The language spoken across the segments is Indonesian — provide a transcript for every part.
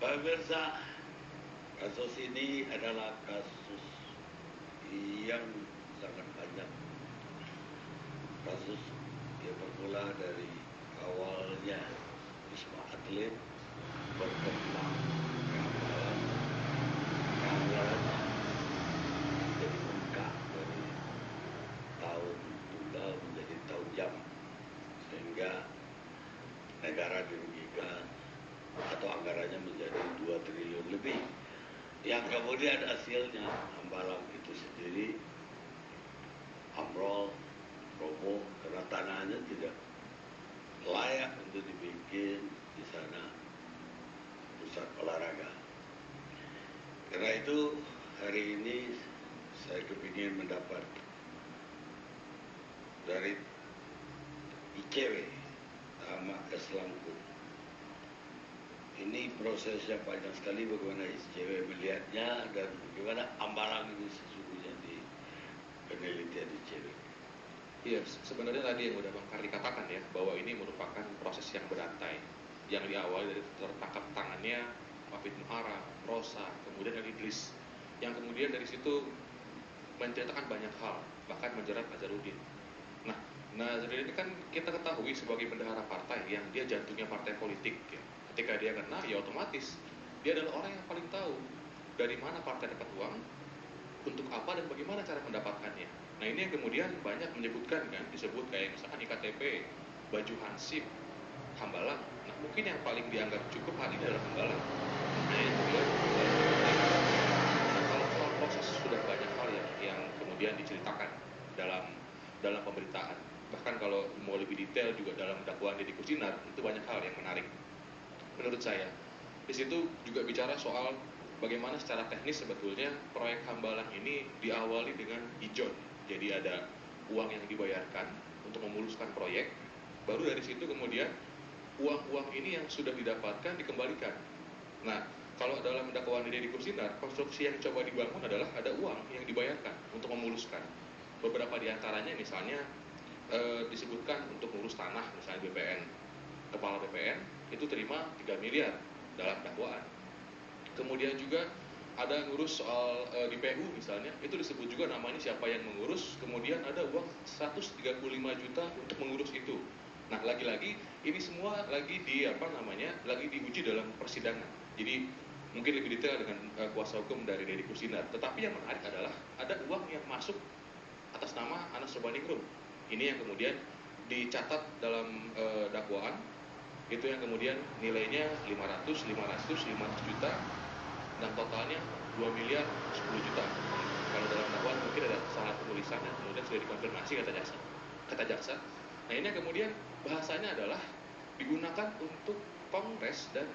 Pemirsa, kasus ini adalah kasus yang sangat banyak. Kasus yang bermula dari awalnya Wisma Atlet berkembang ke Hambalang, jadi bengkak dari tahun tunggal menjadi tahun jam, sehingga negara dirugikan atau anggarannya menjadi 2 triliun lebih. Yang kemudian hasilnya Hambalang itu sendiri ambrol, roboh karena tanahnya tidak layak untuk dibikin di sana pusat olahraga. Karena itu hari ini saya kepingin mendapat dari ICW Ahmad Eslangku. Ini prosesnya panjang sekali, bagaimana ICW melihatnya dan bagaimana Hambalang ini sesungguhnya di penelitian ICW. Iya, sebenarnya tadi yang udah Bang Karli katakan ya, bahwa ini merupakan proses yang berantai, yang diawali dari tertangkap tangannya Wafid Muhara, Rosa, kemudian dari Idris, yang kemudian dari situ menceritakan banyak hal, bahkan menjerat Nazarudin. Nah, Nazarudin ini kan kita ketahui sebagai bendahara partai, yang dia jantungnya partai politik ya. Ketika dia kena, ya otomatis dia adalah orang yang paling tahu dari mana partai dapat uang, untuk apa dan bagaimana cara mendapatkannya. Nah, ini yang kemudian banyak menyebutkan kan, disebut kayak misalkan IKTP, baju hansip, Hambalang. Nah, mungkin yang paling dianggap cukup hal ini adalah Hambalang. Nah, yang kemudian kalau soal proses sudah banyak hal yang kemudian diceritakan dalam pemberitaan. Bahkan kalau mau lebih detail juga dalam dakwaan Deddy Koesnandar, itu banyak hal yang menarik menurut saya. Di situ juga bicara soal bagaimana secara teknis sebetulnya proyek Hambalang ini diawali dengan ijon. Jadi ada uang yang dibayarkan untuk memuluskan proyek, baru dari situ kemudian uang-uang ini yang sudah didapatkan dikembalikan. Nah, kalau dalam dakwaan Deddy Koesnandar, konstruksi yang coba dibangun adalah ada uang yang dibayarkan untuk memuluskan. Beberapa diantaranya misalnya disebutkan untuk ngurus tanah, misalnya BPN, kepala BPN itu terima 3 miliar dalam dakwaan. Kemudian juga ada ngurus soal di PU misalnya, itu disebut juga namanya siapa yang mengurus, kemudian ada uang 135 juta untuk mengurus itu. Nah, lagi-lagi ini semua lagi lagi diuji dalam persidangan. Jadi mungkin lebih detail dengan kuasa hukum dari Deddy Koesnandar. Tetapi yang menarik adalah ada uang yang masuk atas nama Anas Urbaningrum. Ini yang kemudian dicatat dalam dakwaan, itu yang kemudian nilainya 500 juta, dan totalnya 2 miliar 10 juta. Kalau dalam dakwaan mungkin ada salah penulisan yang kemudian sudah dikonfirmasi kata jaksa. Nah, ini yang kemudian bahasanya adalah digunakan untuk kongres, dan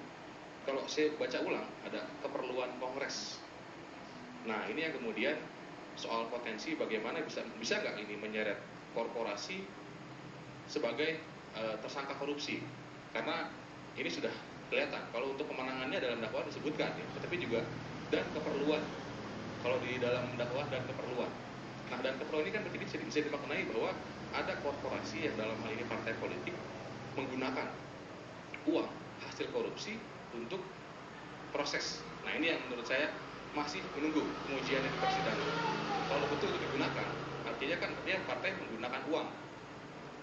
kalau saya baca ulang ada keperluan kongres. Nah, ini yang kemudian soal potensi bagaimana bisa nggak ini menyeret korporasi sebagai tersangka korupsi, karena ini sudah kelihatan kalau untuk kemenangannya dalam dakwaan disebutkan ya, tetapi juga dan keperluan, kalau di dalam dakwaan dan keperluan. Nah, dan keperluan ini kan berarti bisa dimaknai bahwa ada korporasi yang dalam hal ini partai politik menggunakan uang hasil korupsi untuk proses. Nah, ini yang menurut saya masih menunggu pengujian di persidangan. Kalau betul itu digunakan, artinya kan partai menggunakan uang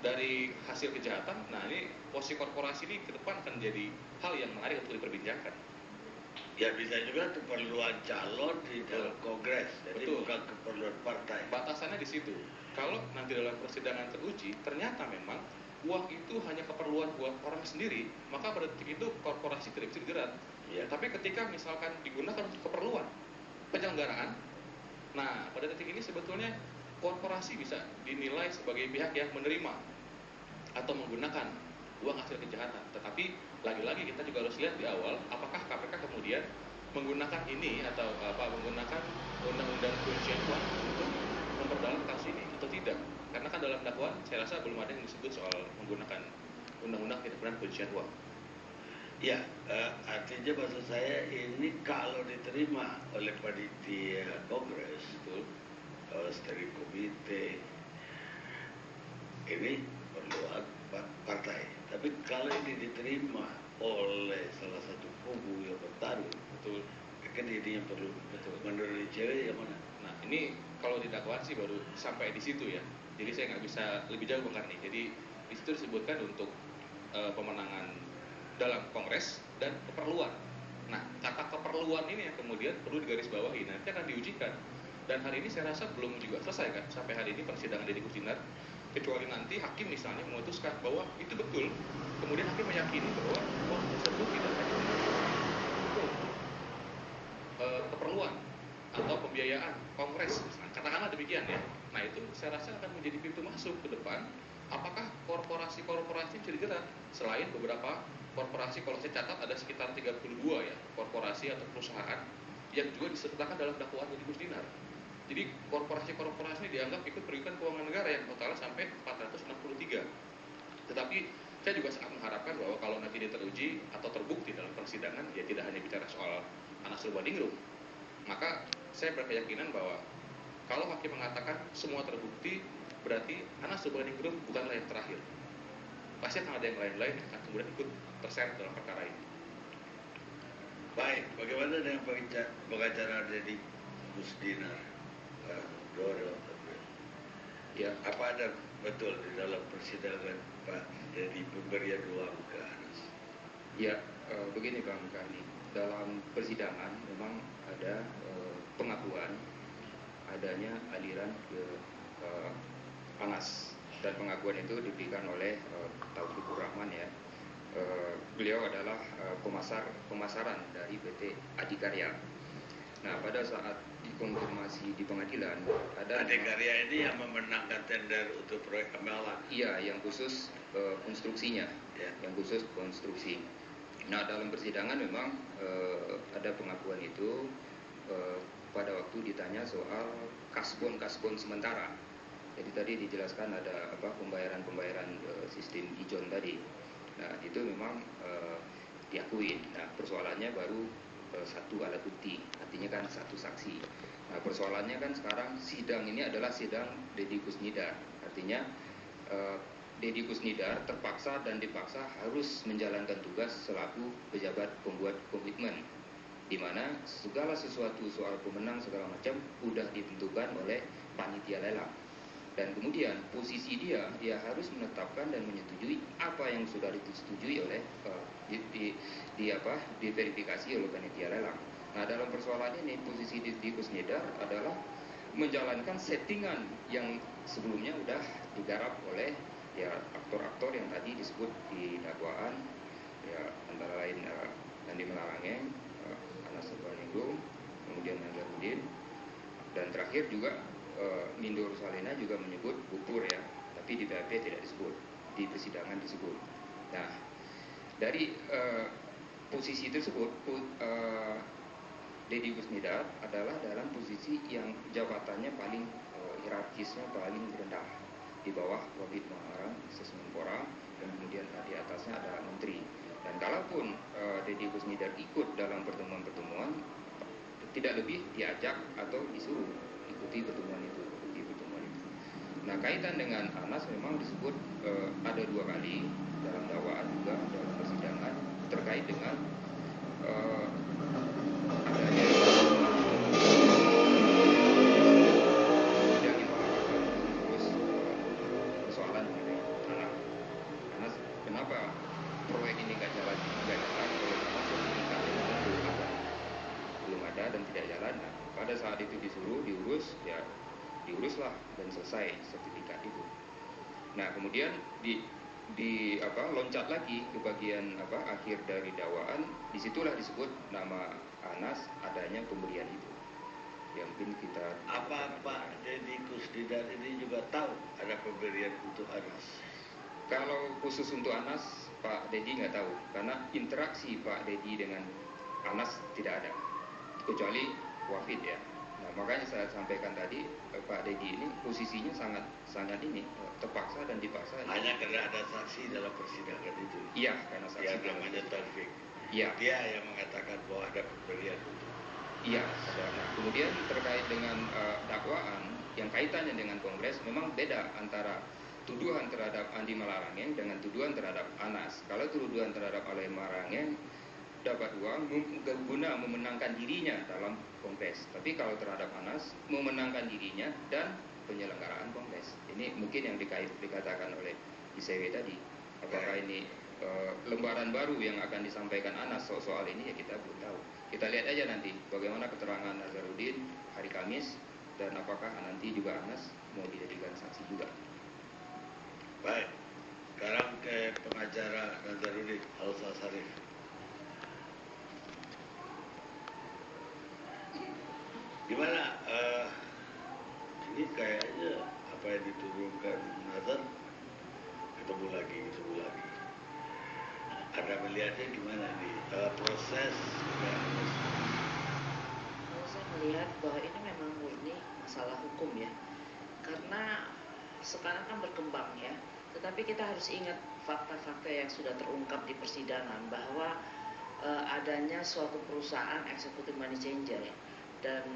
dari hasil kejahatan. Nah, ini posisi korporasi ini ke depan akan jadi hal yang menarik untuk diperbincangkan. Ya, bisa juga keperluan calon di dalam kongres, jadi bukan keperluan partai. Batasannya di situ. Kalau nanti dalam persidangan teruji, ternyata memang uang itu hanya keperluan buat orang sendiri, maka pada detik itu korporasi tidak bisa dijerat. Ya. Tapi ketika misalkan digunakan untuk keperluan penyelenggaraan, nah pada detik ini sebetulnya korporasi bisa dinilai sebagai pihak yang menerima atau menggunakan uang hasil kejahatan. Tetapi lagi-lagi kita juga harus lihat di awal, apakah KPK kemudian menggunakan ini atau menggunakan undang-undang pencucian uang untuk memperdalam kasus ini atau tidak. Karena kan dalam dakwaan saya rasa belum ada yang disebut soal menggunakan undang-undang tindak pidana pencucian uang. Ya, artinya maksud saya ini kalau diterima oleh panitia kongres, betul, steering komite, ini perluan partai. Tapi kalau ini diterima diterima oleh salah satu kubu yang bertarung. Betul. Kan ini yang perlu. Betul. Menurut icw yang mana? Nah, ini kalau di dakwaan sih baru sampai di situ ya. Jadi saya nggak bisa lebih jauh Bang Karni. Jadi di situ disebutkan untuk pemenangan dalam Kongres dan keperluan. Nah, kata keperluan ini yang kemudian perlu digarisbawahi. Nanti akan diujikan. Dan hari ini saya rasa belum juga selesai kan sampai hari ini persidangan Deddy Koesnandar. Kecuali nanti hakim misalnya memutuskan bahwa itu betul. Kemudian hakim meyakini bahwa uang tersebut tidak hanya untuk keperluan atau pembiayaan kongres, katakanlah demikian ya. Nah itu saya rasa akan menjadi pintu masuk ke depan. Apakah korporasi-korporasi bisa dijerat selain beberapa korporasi, kalau saya catat ada sekitar 32 ya korporasi atau perusahaan yang juga disertakan dalam dakwaan Deddy Koesnandar. Jadi korporasi-korporasi ini dianggap ikut merugikan keuangan negara yang totalnya sampai 463. Tetapi saya juga sangat mengharapkan bahwa kalau nanti dia teruji atau terbukti dalam persidangan, dia tidak hanya bicara soal Anas Urbaningrum, maka saya berkeyakinan bahwa kalau hakim mengatakan semua terbukti, berarti Anas Urbaningrum bukanlah yang terakhir. Pasti akan ada yang lain-lain yang akan kemudian ikut terseret dalam perkara ini. Baik, bagaimana dengan pengacara Deddy Koesnandar? Ya, Apa ada betul di dalam persidangan Pak Deddy pemberian uang ke Anas? Ya, begini Bang Karni, dalam persidangan memang ada pengakuan adanya aliran ke Anas, dan pengakuan itu diberikan oleh Taufikur Rahman ya. Beliau adalah pemasaran dari PT Adikarya. Nah, pada saat dikonfirmasi di pengadilan, ada Adikarya ini yang memenangkan tender untuk proyek Kemalang. Iya, yang khusus konstruksinya, Ya. yang khusus konstruksi. Nah, dalam persidangan memang ada pengakuan itu pada waktu ditanya soal kasbon sementara. Jadi tadi dijelaskan ada pembayaran sistem ijon tadi. Nah, itu memang diakui. Nah, persoalannya baru satu alat bukti, artinya kan satu saksi. Nah, persoalannya kan sekarang sidang ini adalah sidang Deddy Koesnandar, artinya Deddy Koesnandar terpaksa dan dipaksa harus menjalankan tugas selaku pejabat pembuat komitmen, di mana segala sesuatu soal pemenang segala macam udah ditentukan oleh panitia lelang. Dan kemudian posisi dia harus menetapkan dan menyetujui apa yang sudah disetujui oleh diverifikasi oleh panitia lelang. Nah, dalam persoalan ini posisi Deddy Koesnandar adalah menjalankan settingan yang sebelumnya udah digarap oleh ya aktor-aktor yang tadi disebut di dakwaan, ya antara lain Andi Malarangeng, Anas Urbaningrum, kemudian Nazarudin, dan terakhir juga Nindor Salena juga menyebut Pupur ya, tapi di BAP tidak disebut, di persidangan disebut. Nah, dari posisi tersebut Deddy Koesnandar adalah dalam posisi yang jabatannya paling hierarkisnya paling rendah, di bawah Wabid Maharang, Sesmenpora, dan kemudian di atasnya adalah menteri. Dan kalaupun Deddy Koesnandar ikut dalam pertemuan-pertemuan, tidak lebih diajak atau disuruh ikuti pertemuan itu. Nah, kaitan dengan Anas memang disebut ada 2 kali dalam dakwaan juga dalam persidangan terkait dengan adanya yang terus persoalan mengenai Anas, kenapa proyek ini nggak jalan belum ada dan tidak jalan. Nah, pada saat itu disuruh diuruslah dan selesai sertifikat itu. Nah, kemudian loncat lagi ke bagian akhir dari dakwaan, disitulah disebut nama Anas adanya pemberian itu. Yang mungkin kita Pak Deddy Koesnandar ini juga tahu ada pemberian untuk Anas? Kalau khusus untuk Anas, Pak Deddy nggak tahu, karena interaksi Pak Deddy dengan Anas tidak ada, kecuali Wafid ya. Nah, makanya saya sampaikan tadi Pak Deddy ini posisinya sangat ini terpaksa dan dipaksa. Hanya karena ada saksi dalam persidangan itu. Iya, karena saksi. Yang namanya Taufik. Iya. Dia yang mengatakan bahwa ada pemberian itu. Iya. Nah, kemudian terkait dengan dakwaan yang kaitannya dengan Kongres, memang beda antara tuduhan terhadap Andi Malarangeng dengan tuduhan terhadap Anas. Kalau tuduhan terhadap Andi Malarangeng dapat uang guna memenangkan dirinya dalam kongres. Tapi kalau terhadap Anas memenangkan dirinya dan penyelenggaraan kongres. Ini mungkin yang dikatakan oleh ICW tadi. Apakah ini lembaran baru yang akan disampaikan Anas soal ini, ya kita belum tahu. Kita lihat aja nanti bagaimana keterangan Nazarudin hari Kamis, dan apakah nanti juga Anas mau dijadikan saksi juga. Baik, sekarang ke pengacara Nazarudin, Alfa Sarif. Gimana? Ini kayaknya apa yang diturunkan Nazar ketemu lagi. Anda melihatnya gimana nih proses? Kalau saya melihat bahwa ini memang murni masalah hukum ya, karena sekarang kan berkembang ya. Tetapi kita harus ingat fakta-fakta yang sudah terungkap di persidangan bahwa adanya suatu perusahaan eksekutif money changer dan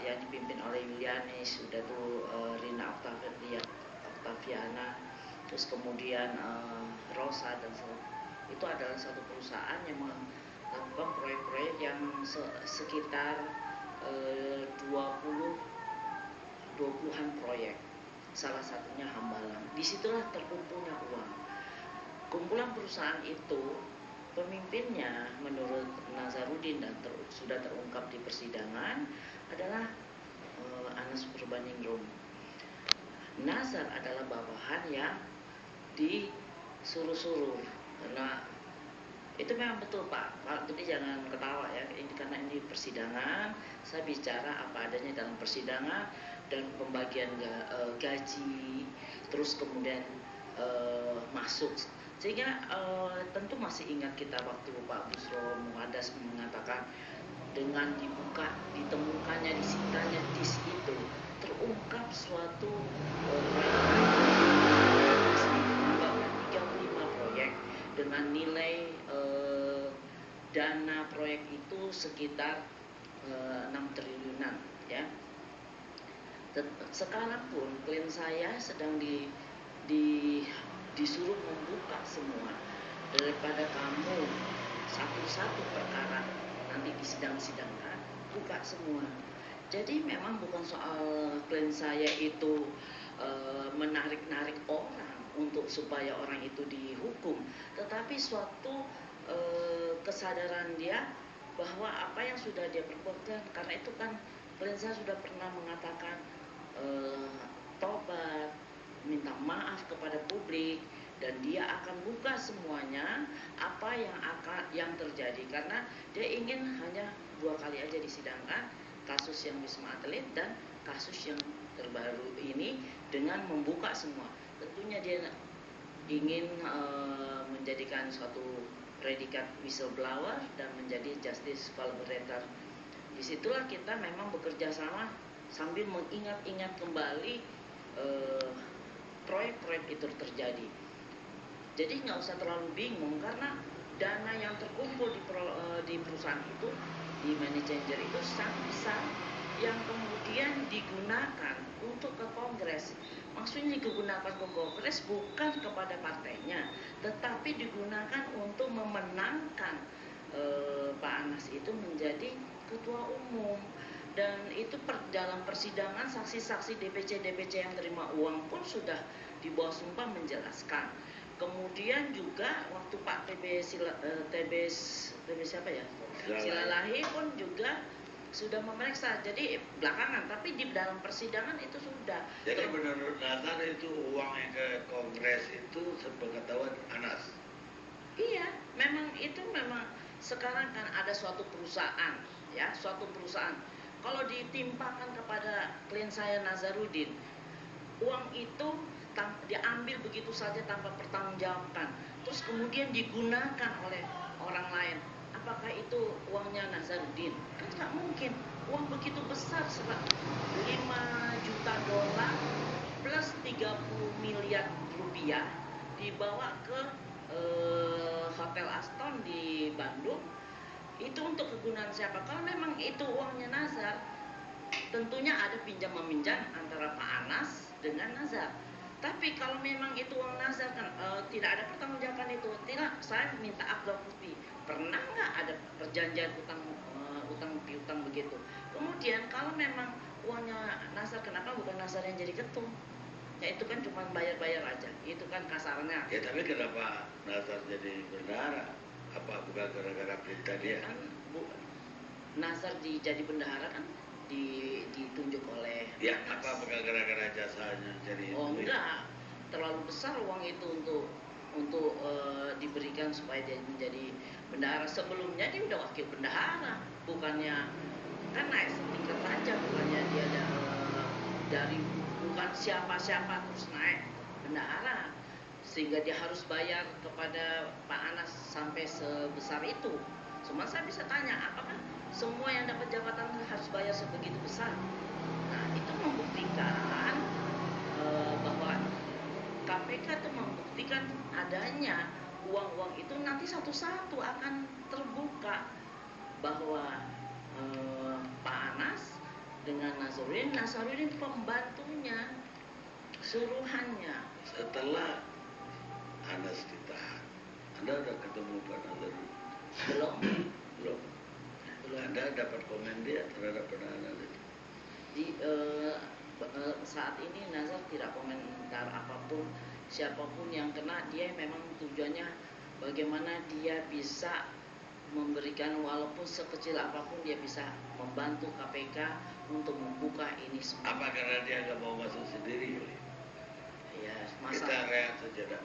yang dipimpin oleh Yulianis, sudah tuh Rina Octaviana, terus kemudian Rosa dan itu adalah satu perusahaan yang melakukan proyek-proyek yang sekitar 20-an proyek. Salah satunya Hambalang. Disitulah terkumpulnya uang. Kumpulan perusahaan itu pemimpinnya menurut Nazarudin dan sudah terungkap di persidangan adalah Anas Purbaningrum. Nazar adalah bawahan yang disuruh-suruh, karena itu memang betul Pak. Jadi jangan ketawa ya, karena ini persidangan. Saya bicara apa adanya dalam persidangan dan pembagian gaji, terus kemudian masuk. Sehingga tentu masih ingat kita waktu Pak Busro Muhadas mengatakan dengan ditemukannya, disitanya dis itu terungkap suatu bahwa 35 proyek dengan nilai dana proyek itu sekitar 6 triliunan ya. Sekarang pun klien saya sedang disuruh membuka semua, daripada kamu satu-satu perkara nanti disidang-sidangkan, buka semua. Jadi memang bukan soal klien saya itu menarik-narik orang untuk supaya orang itu dihukum, tetapi suatu kesadaran dia bahwa apa yang sudah dia perbuatkan, karena itu kan klien saya sudah pernah mengatakan tobat, minta maaf kepada publik, dan dia akan buka semuanya apa yang terjadi, karena dia ingin hanya 2 kali aja disidangkan, kasus yang Wisma Atlet dan kasus yang terbaru ini, dengan membuka semua. Tentunya dia ingin menjadikan suatu predikat whistleblower dan menjadi justice collaborator. Disitulah kita memang bekerja sama sambil mengingat-ingat kembali proyek-proyek itu terjadi. Jadi nggak usah terlalu bingung, karena dana yang terkumpul di perusahaan itu, di money changer itu sangat besar, yang kemudian digunakan untuk ke kongres. Maksudnya digunakan ke kongres bukan kepada partainya, tetapi digunakan untuk memenangkan Pak Anas itu menjadi ketua umum. Dan itu dalam persidangan saksi-saksi DPC yang terima uang pun sudah di bawah sumpah menjelaskan. Kemudian juga waktu Pak TB siapa ya? Silalahi pun juga sudah memeriksa. Jadi belakangan, tapi di dalam persidangan itu sudah. Jadi menurut Nazar itu uang yang ke kongres itu sepengetahuan Anas? Iya, memang sekarang kan ada suatu perusahaan, ya, suatu perusahaan. Kalau ditimpakan kepada klien saya Nazarudin, uang itu diambil begitu saja tanpa pertanggungjawaban, terus kemudian digunakan oleh orang lain. Apakah itu uangnya Nazarudin? Kan nggak mungkin. Uang begitu besar, 5 juta dolar plus 30 miliar rupiah dibawa ke Hotel Aston di Bandung. Itu untuk kegunaan siapa? Kalau memang itu uangnya Nazar, tentunya ada pinjam-meminjam antara Pak Anas dengan Nazar. Tapi kalau memang itu uang nazar kan tidak ada pertanggungjawaban itu. Tidak, saya minta akta bukti. Pernah nggak ada perjanjian utang piutang begitu? Kemudian kalau memang uangnya nazar, kenapa bukan nazar yang jadi ketum? Ya itu kan cuma bayar-bayar aja. Itu kan kasarnya. Ya tapi kenapa nazar jadi bendahara? Apa bukan gara-gara perintah dia? Kan nazar jadi bendahara kan ditunjuk oleh Ya apa bukan gara-gara jasanya jadi oh itu? enggak, terlalu besar uang itu untuk diberikan supaya dia menjadi bendahara. Sebelumnya dia udah wakil bendahara, bukannya kan naik setingkat aja, bukannya dia dari bukan siapa-siapa terus naik bendahara, sehingga dia harus bayar kepada Pak Anas sampai sebesar itu. Cuma saya bisa tanya, apakah semua yang dapat jabatan harus bayar sebegitu besar? Nah, itu membuktikan bahwa KPK itu membuktikan adanya uang-uang itu nanti satu-satu akan terbuka bahwa Pak Anas dengan Nazarudin pembantunya, suruhannya. Setelah Anas ditahan, Anda udah ketemu Pak Nazarudin? Belum. Belum. Anda dapat komen dia terhadap penahanan itu? Saat ini Nazar tidak komentar apapun, siapapun yang kena. Dia memang tujuannya bagaimana dia bisa memberikan, walaupun sekecil apapun dia bisa membantu KPK untuk membuka ini semua. Apa karena dia nggak mau masuk sendiri? Ya, Kita masalah. rehat sejenak.